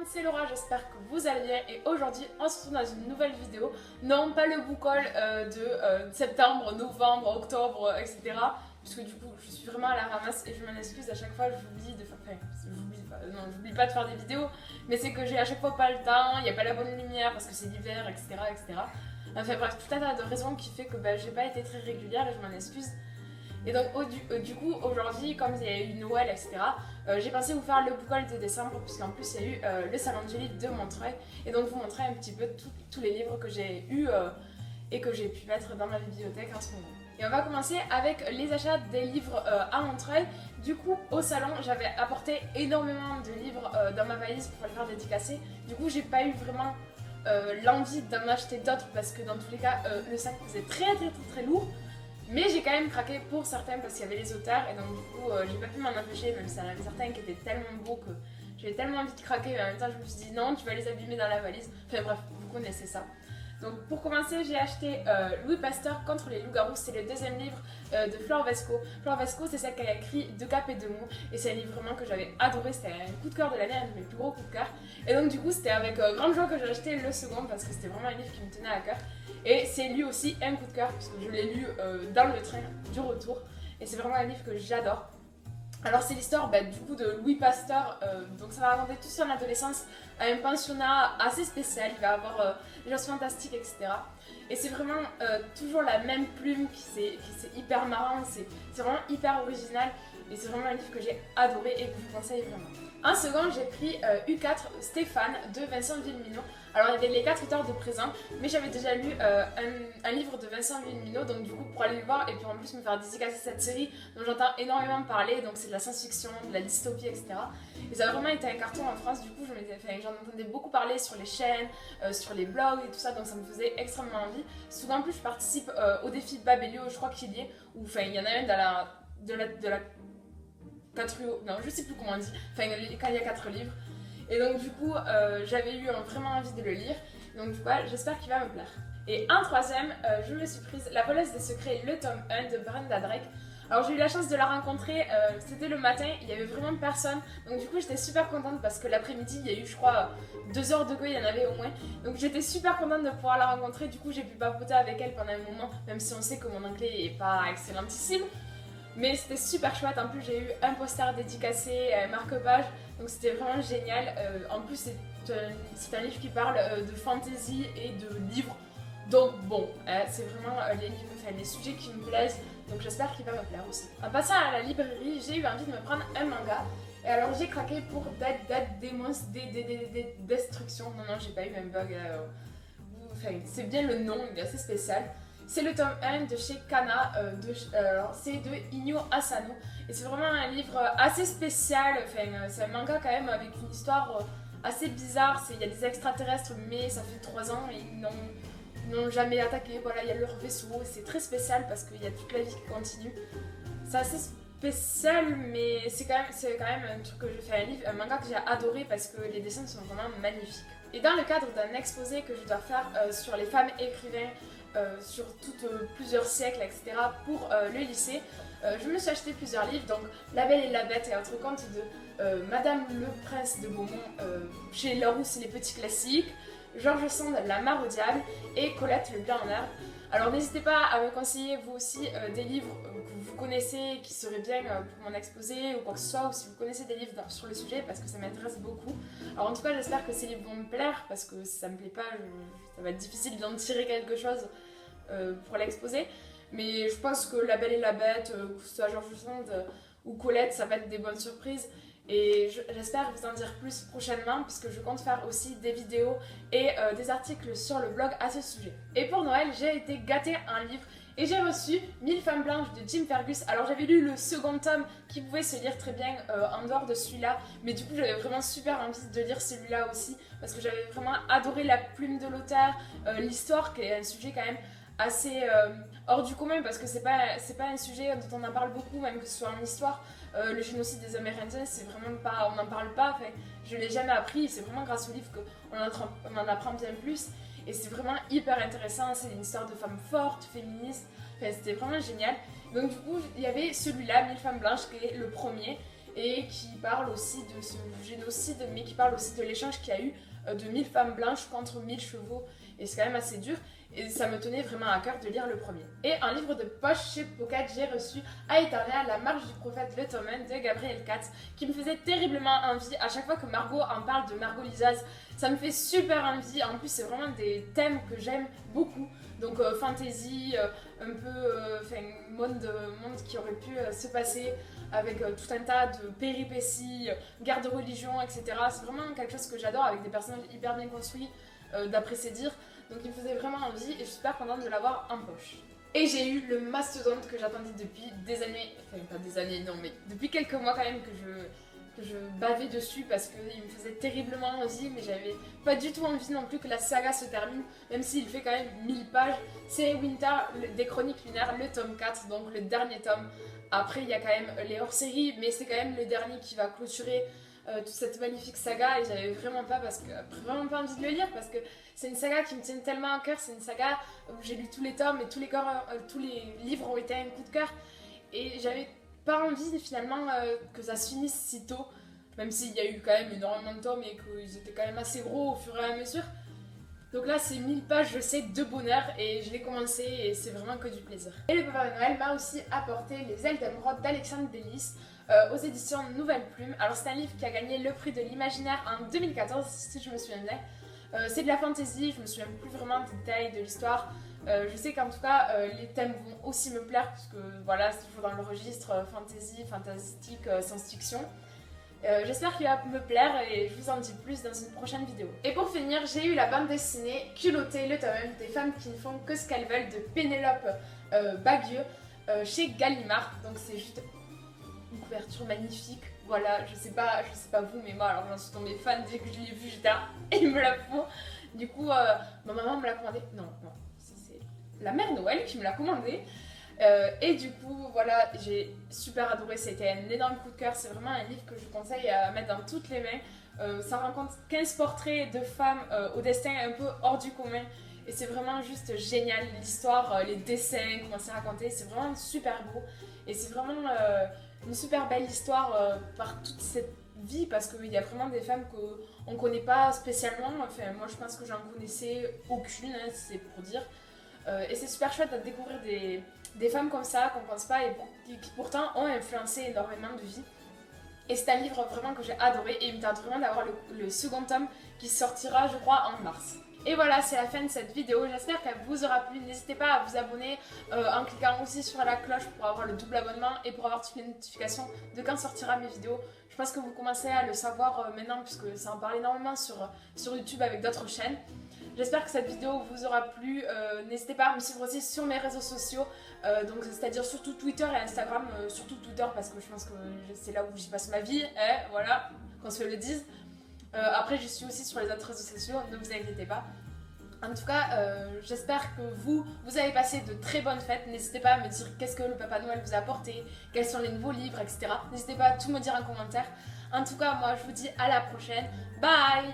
monde, c'est Laura, j'espère que vous allez bien et aujourd'hui on se retrouve dans une nouvelle vidéo. Non, pas le book haul de septembre, novembre, octobre, etc. Puisque du coup je suis vraiment à la ramasse et je m'en excuse à chaque fois, j'oublie de faire... Enfin, j'oublie pas de faire des vidéos, mais c'est que j'ai à chaque fois pas le temps, il n'y a pas la bonne lumière parce que c'est l'hiver, etc., etc. Enfin bref, tout un tas de raisons qui fait que j'ai pas été très régulière et je m'en excuse. Et donc du coup aujourd'hui, comme il y a eu Noël, etc., j'ai pensé vous faire le book haul de décembre, puisqu'en plus il y a eu le salon du livre de Montreuil, et donc vous montrer un petit peu tous les livres que j'ai eus et que j'ai pu mettre dans ma bibliothèque en ce moment. Et on va commencer avec les achats des livres à Montreuil. Du coup, au salon, j'avais apporté énormément de livres dans ma valise pour les faire dédicacer. Du coup, j'ai pas eu vraiment l'envie d'en acheter d'autres parce que dans tous les cas, le sac faisait très lourd. Mais j'ai quand même craqué pour certains parce qu'il y avait les auteurs et donc du coup j'ai pas pu m'en empêcher, même si il y en avait certains qui étaient tellement beaux que j'avais tellement envie de craquer, mais en même temps je me suis dit non, tu vas les abîmer dans la valise. Enfin bref, vous connaissez ça. Donc pour commencer, j'ai acheté Louis Pasteur contre les loups-garous, c'est le deuxième livre de Flore Vesco. Flore Vesco, c'est celle qui a écrit De Cap et de Mou, et c'est un livre vraiment que j'avais adoré, c'était un coup de cœur de l'année, un de mes plus gros coups de cœur. Et donc du coup c'était avec grande joie que j'ai acheté le second parce que c'était vraiment un livre qui me tenait à cœur. Et c'est lui aussi un coup de cœur parce que je l'ai lu dans le train du retour, et c'est vraiment un livre que j'adore. Alors c'est l'histoire du coup de Louis Pasteur, donc ça va raconter toute son adolescence à un pensionnat assez spécial, il va avoir des choses fantastiques, etc. Et c'est vraiment toujours la même plume qui c'est hyper marrant, c'est vraiment hyper original, et c'est vraiment un livre que j'ai adoré et que je vous conseille vraiment. En second, j'ai pris U4 Stéphane de Vincent Villeminot. Alors il y avait les 4 auteurs de présent, mais j'avais déjà lu un livre de Vincent Villeminot, donc du coup pour aller le voir et puis en plus me faire dédicacer cette série dont j'entends énormément parler, donc c'est de la science-fiction, de la dystopie, etc. Et ça a vraiment été un carton en France, du coup j'en entendais beaucoup parler sur les chaînes, sur les blogs et tout ça, donc ça me faisait extrêmement envie. Surtout en plus je participe au défi Babelio, je crois qu'il y est, où il y en a un de la 4, non je sais plus comment on dit, quand il y a 4 livres. Et donc du coup, j'avais eu vraiment envie de le lire, donc du coup, j'espère qu'il va me plaire. Et en troisième, je me suis prise La Police des Secrets, le tome 1 de Brenda Drake. Alors j'ai eu la chance de la rencontrer, c'était le matin, il y avait vraiment personne, donc du coup j'étais super contente parce que l'après-midi il y a eu je crois 2 heures de queue, il y en avait au moins, donc j'étais super contente de pouvoir la rencontrer, du coup j'ai pu papoter avec elle pendant un moment, même si on sait que mon anglais est pas excellentissime. Mais c'était super chouette, en plus j'ai eu un poster dédicacé, un marque-page, donc c'était vraiment génial. En plus c'est un livre qui parle de fantasy et de livres, donc bon, c'est vraiment les sujets qui me plaisent, donc j'espère qu'il va me plaire aussi. En passant à la librairie, j'ai eu envie de me prendre un manga, et alors j'ai craqué pour Destruction. Non, j'ai pas eu un bug, c'est bien le nom, il est assez spécial. C'est le tome 1 de chez Kana, c'est de Inyo Asano. Et c'est vraiment un livre assez spécial, c'est un manga quand même avec une histoire assez bizarre. Il y a des extraterrestres, mais ça fait 3 ans et ils n'ont jamais attaqué. Voilà, il y a leur vaisseau, c'est très spécial parce qu'il y a toute la vie qui continue. C'est assez spécial, mais c'est quand même un truc que je fais un manga que j'ai adoré parce que les dessins sont vraiment magnifiques. Et dans le cadre d'un exposé que je dois faire sur les femmes écrivains, sur plusieurs siècles, etc. pour le lycée, je me suis acheté plusieurs livres, donc La Belle et la Bête et autres contes de Madame le Prince de Beaumont chez Larousse et les petits classiques, George Sand, La Mare au Diable et Colette le Bien en Herbe. Alors n'hésitez pas à me conseiller vous aussi des livres que vous connaissez qui seraient bien pour mon exposé ou quoi que ce soit, ou si vous connaissez des livres sur le sujet parce que ça m'intéresse beaucoup. Alors en tout cas j'espère que ces livres vont me plaire parce que si ça me plaît pas, ça va être difficile d'en tirer quelque chose pour l'exposer. Mais je pense que La Belle et la Bête, que ce soit George Sand ou Colette, ça va être des bonnes surprises. Et j'espère vous en dire plus prochainement puisque je compte faire aussi des vidéos et des articles sur le blog à ce sujet. Et pour Noël, j'ai été gâtée un livre et j'ai reçu 1000 femmes blanches de Jim Fergus. Alors j'avais lu le second tome qui pouvait se lire très bien en dehors de celui-là, mais du coup j'avais vraiment super envie de lire celui-là aussi parce que j'avais vraiment adoré la plume de l'auteur, l'histoire qui est un sujet quand même assez hors du commun parce que c'est pas un sujet dont on en parle beaucoup, même que ce soit en histoire. Le génocide des Amérindiens, c'est vraiment pas, on n'en parle pas, je l'ai jamais appris, c'est vraiment grâce au livre qu'on en apprend bien plus et c'est vraiment hyper intéressant, c'est une histoire de femmes fortes, féministes, c'était vraiment génial. Donc du coup il y avait celui-là, 1000 femmes blanches, qui est le premier, et qui parle aussi de ce génocide, mais qui parle aussi de l'échange qu'il y a eu de 1000 femmes blanches contre 1000 chevaux, et c'est quand même assez dur, et ça me tenait vraiment à cœur de lire le premier. Et un livre de poche chez Pocket, j'ai reçu Aeterna, la marche du prophète le tome 1 de Gabriel Katz, qui me faisait terriblement envie. À chaque fois que Margot en parle de Margot Lizaz, ça me fait super envie. En plus, c'est vraiment des thèmes que j'aime beaucoup. Donc fantasy, un peu monde qui aurait pu se passer avec tout un tas de péripéties, guerre de religion, etc. C'est vraiment quelque chose que j'adore avec des personnages hyper bien construits, d'après ses dires. Donc il me faisait vraiment envie et je suis super contente de l'avoir en poche. Et j'ai eu le mastodonte que j'attendais depuis des années, enfin pas des années non mais depuis quelques mois quand même que je bavais dessus parce qu'il me faisait terriblement envie, mais j'avais pas du tout envie non plus que la saga se termine, même s'il fait quand même 1000 pages. C'est Winter des Chroniques Lunaires, le tome 4, donc le dernier tome. Après il y a quand même les hors-séries, mais c'est quand même le dernier qui va clôturer toute cette magnifique saga, et j'avais vraiment pas envie de le lire parce que c'est une saga qui me tient tellement à cœur. C'est une saga où j'ai lu tous les tomes et tous les livres ont été un coup de cœur, et j'avais pas envie finalement que ça se finisse si tôt, même s'il y a eu quand même énormément de tomes et qu'ils étaient quand même assez gros au fur et à mesure. Donc là c'est 1000 pages, je sais, de bonheur, et je l'ai commencé et c'est vraiment que du plaisir. Et le Papa Noël m'a aussi apporté Les Ailes d'Émeraude d'Alexandre Delis aux éditions Nouvelle Plume. Alors c'est un livre qui a gagné le prix de l'imaginaire en 2014 si je me souviens bien. C'est de la fantasy, je me souviens plus vraiment des détails de l'histoire. Je sais qu'en tout cas les thèmes vont aussi me plaire puisque voilà, c'est toujours dans le registre fantasy, fantastique, science-fiction. J'espère qu'il va me plaire et je vous en dis plus dans une prochaine vidéo. Et pour finir, j'ai eu la bande dessinée Culottée, le tome 1 des femmes qui ne font que ce qu'elles veulent de Pénélope Bagieux chez Gallimard. Donc c'est juste une couverture magnifique. Voilà, je sais pas vous, mais moi alors j'en suis tombée fan dès que je l'ai vu, j'étais là, et ils me la font. Du coup, ma maman me l'a commandé. Non, c'est la mère Noël qui me l'a commandé. Et du coup, voilà, j'ai super adoré, c'était un énorme coup de cœur. C'est vraiment un livre que je vous conseille à mettre dans toutes les mains. Ça rencontre 15 portraits de femmes au destin un peu hors du commun. Et c'est vraiment juste génial, l'histoire, les dessins, comment c'est raconté, c'est vraiment super beau. Et c'est vraiment une super belle histoire par toute cette vie, parce qu'il y a vraiment des femmes qu'on ne connaît pas spécialement. Enfin, moi je pense que j'en connaissais aucune, hein, c'est pour dire. Et c'est super chouette de découvrir des femmes comme ça, qu'on pense pas, et qui pourtant ont influencé énormément de vie. Et c'est un livre vraiment que j'ai adoré, et il me tarde vraiment d'avoir le second tome qui sortira, je crois, en mars. Et voilà, c'est la fin de cette vidéo, j'espère qu'elle vous aura plu. N'hésitez pas à vous abonner en cliquant aussi sur la cloche pour avoir le double abonnement et pour avoir toutes les notifications de quand sortira mes vidéos. Je pense que vous commencez à le savoir maintenant puisque ça en parle énormément sur YouTube avec d'autres chaînes. J'espère que cette vidéo vous aura plu. N'hésitez pas à me suivre aussi sur mes réseaux sociaux, donc c'est-à-dire surtout Twitter et Instagram, surtout Twitter parce que je pense que c'est là où j'y passe ma vie, voilà, qu'on se le dise. Après je suis aussi sur les autres réseaux sociaux, ne vous inquiétez pas. En tout cas, j'espère que vous avez passé de très bonnes fêtes. N'hésitez pas à me dire qu'est-ce que le Papa Noël vous a apporté, quels sont les nouveaux livres, etc. N'hésitez pas à tout me dire en commentaire. En tout cas, moi je vous dis à la prochaine. Bye!